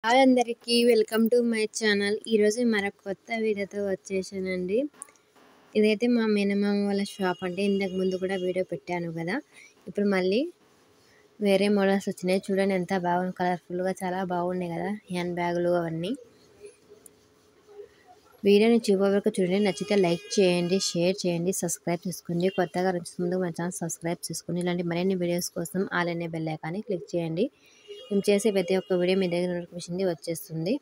Hi అందరికీ welcome to my channel. ఈరోజు మరొక కొత్త వీడియోతో వచ్చేసానండి. ఇదైతే మా మేనమామ వాళ్ళ షాప్ అండి. ఇంతకు ముందు కూడా వీడియో పెట్టాను కదా. ఇప్పుడు మళ్ళీ వేరే మోడల్స్ వచ్చినాయి. చూడండి ఎంత బాగుంది, కలర్ఫుల్గా చాలా బాగున్నాయి కదా హ్యాండ్ బ్యాగులు అవన్నీ. వీడియోని చివరి వరకు చూడండి. నచ్చితే లైక్ చేయండి, షేర్ చేయండి, సబ్స్క్రైబ్ చేసుకోండి. కొత్తగా ముందు మా ఛానల్ సబ్స్క్రైబ్ చేసుకోండి. ఇలాంటి మరిన్ని వీడియోస్ కోసం ఆల్ అనే బెల్ ఐకాన్ని క్లిక్ చేయండి. మేము చేసే ప్రతి ఒక్క వీడియో మీ దగ్గర నోటిఫికేషన్ వచ్చేస్తుంది.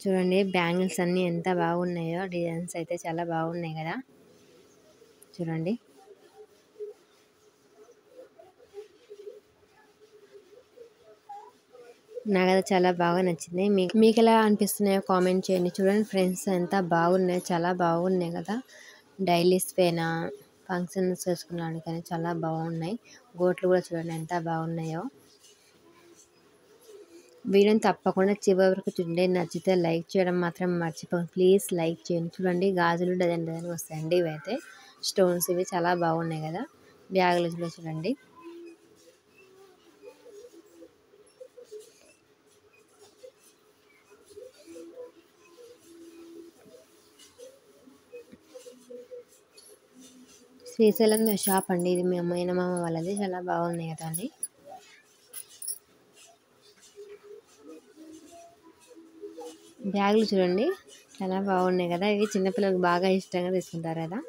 చూడండి బ్యాంగిల్స్ అన్నీ ఎంత బాగున్నాయో, డిజైన్స్ అయితే చాలా బాగున్నాయి కదా. చూడండి నాకైతే చాలా బాగా నచ్చింది. మీకు ఎలా అనిపిస్తున్నాయో కామెంట్ చేయండి. చూడండి ఫ్రెండ్స్ ఎంత బాగున్నాయి, చాలా బాగున్నాయి కదా. డైలీస్ పైన ఫంక్షన్స్ చేసుకున్నాను కానీ చాలా బాగున్నాయి. గోట్లు కూడా చూడండి ఎంత బాగున్నాయో. వీడియోని తప్పకుండా చివరి వరకు చూడండి. నచ్చితే లైక్ చేయడం మాత్రం మర్చిపోండి. ప్లీజ్ లైక్ చేయండి. చూడండి గాజులు డజన్ డజన్ వస్తాయండి. ఇవైతే స్టోన్స్ ఇవి చాలా బాగున్నాయి కదా. బ్యాగులు చూడండి. శ్రీశైలం షాప్ అండి ఇది. మీ మేనమామ వాళ్ళది. చాలా బాగున్నాయి కదా అండి. బ్యాగులు చూడండి చాలా బాగున్నాయి కదా. ఇవి చిన్నపిల్లలకు బాగా ఇష్టంగా తీసుకుంటారు కదా.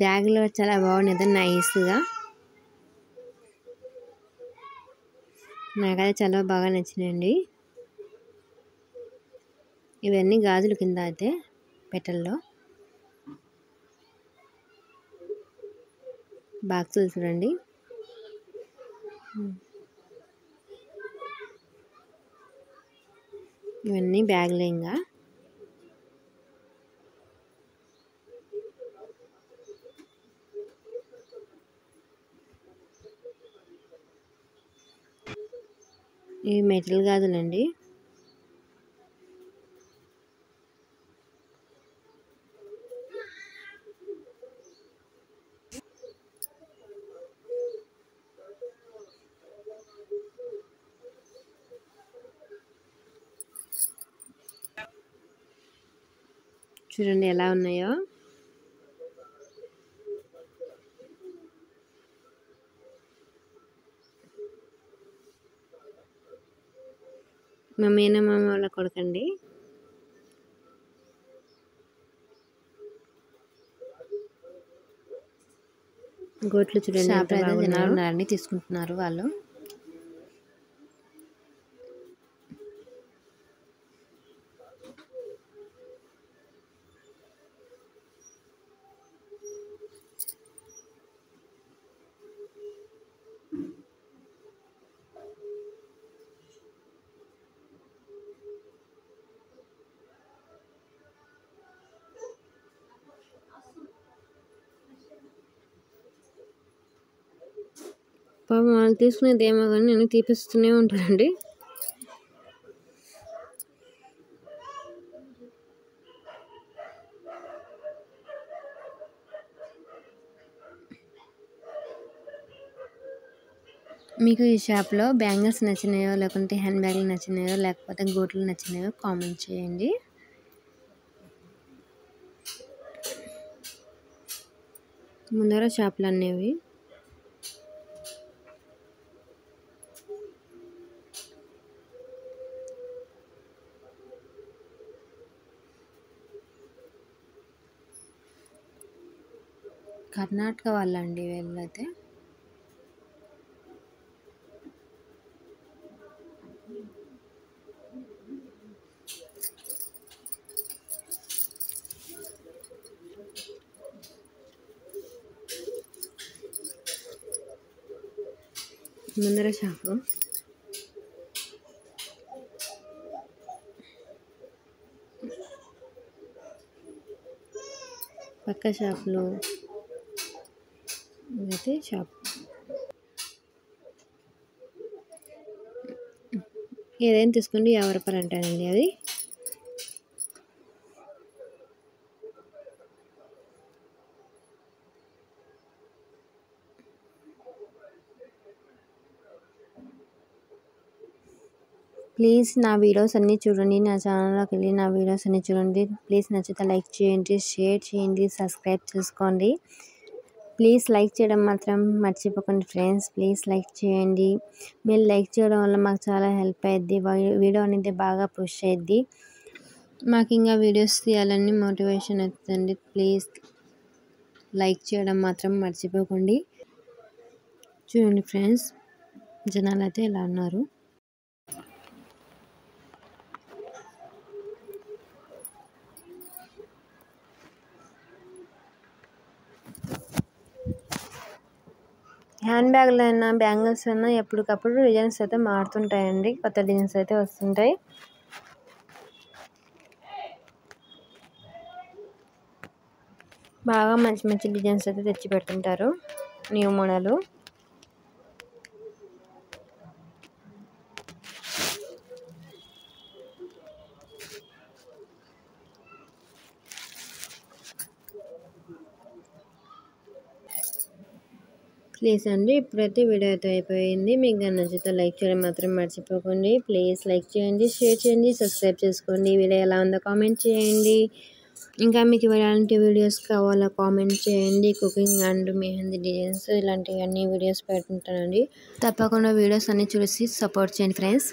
బ్యాగులు చాలా బాగున్నాయి కదా, నైస్గా. నాకైతే చాలా బాగా నచ్చినాయండి. ఇవన్నీ గాజులు కింద అయితే పెట్టెల్లో. బాక్సులు చూడండి. ఇవన్నీ బ్యాగులు. ఇంకా ఇవి మెటల్ గాజులండి. చూడండి ఎలా ఉన్నాయో. మా మేనమామ వాళ్ళ కొడుకండి. గోట్లు చూడండి ఎంత బాగున్నాయో. జనాలు తీసుకుంటున్నారు వాళ్ళు. పాపం వాళ్ళు తీసుకునేది ఏమో కానీ నేను తీపిస్తూనే ఉంటానండి. మీకు ఈ షాప్లో బ్యాంగిల్స్ నచ్చినాయో, లేకుంటే హ్యాండ్ బ్యాగులు నచ్చినాయో, లేకపోతే గోట్లు నచ్చినాయో కామెంట్ చేయండి. ముందర షాపులు అనేవి. కర్ణాటక వాళ్ళండి వీళ్ళైతే. ముందర షాపు. పక్క షాపులు. ఇదైతే షాప్. ఏదైనా తీసుకోండి 50 రూపాయలు అంటానండి అది. ప్లీజ్ నా వీడియోస్ అన్నీ చూడండి, నా ఛానల్లోకి వెళ్ళి నా వీడియోస్ అన్నీ చూడండి. ప్లీజ్ నచ్చితే లైక్ చేయండి, షేర్ చేయండి, సబ్స్క్రైబ్ చేసుకోండి. ప్లీజ్ లైక్ చేయడం మాత్రం మర్చిపోకండి ఫ్రెండ్స్. ప్లీజ్ లైక్ చేయండి. మీరు లైక్ చేయడం వల్ల మాకు చాలా హెల్ప్ అయ్యిద్ది. వీడియో అనేది బాగా పుష్ అయ్యిద్ది. మాకు ఇంకా వీడియోస్ తీయాలని మోటివేషన్ అవుతుందండి. ప్లీజ్ లైక్ చేయడం మాత్రం మర్చిపోకండి. చూడండి ఫ్రెండ్స్, జనాలు అయితే ఇలా ఉన్నారు. హ్యాండ్ బ్యాగ్లు అయినా బ్యాంగిల్స్ అయినా ఎప్పటికప్పుడు డిజైన్స్ అయితే మారుతుంటాయండి. కొత్త డిజైన్స్ అయితే వస్తుంటాయి. బాగా మంచి మంచి డిజైన్స్ అయితే తెచ్చి పెడుతుంటారు, న్యూ మోడలు. ప్లీజ్ అండి, ఇప్పుడైతే వీడియో అయితే అయిపోయింది. మీకు నచ్చితే లైక్ చేయడం మాత్రం మర్చిపోకండి. ప్లీజ్ లైక్ చేయండి, షేర్ చేయండి, సబ్స్క్రైబ్ చేసుకోండి. వీడియో ఎలా ఉందో కామెంట్ చేయండి. ఇంకా మీకు ఎలాంటి వీడియోస్ కావాలో కామెంట్ చేయండి. కుకింగ్ అండ్ మెహందీ డిజైన్స్ ఇలాంటివన్నీ వీడియోస్ పెడుతుంటానండి. తప్పకుండా వీడియోస్ అన్నీ చూసి సపోర్ట్ చేయండి ఫ్రెండ్స్.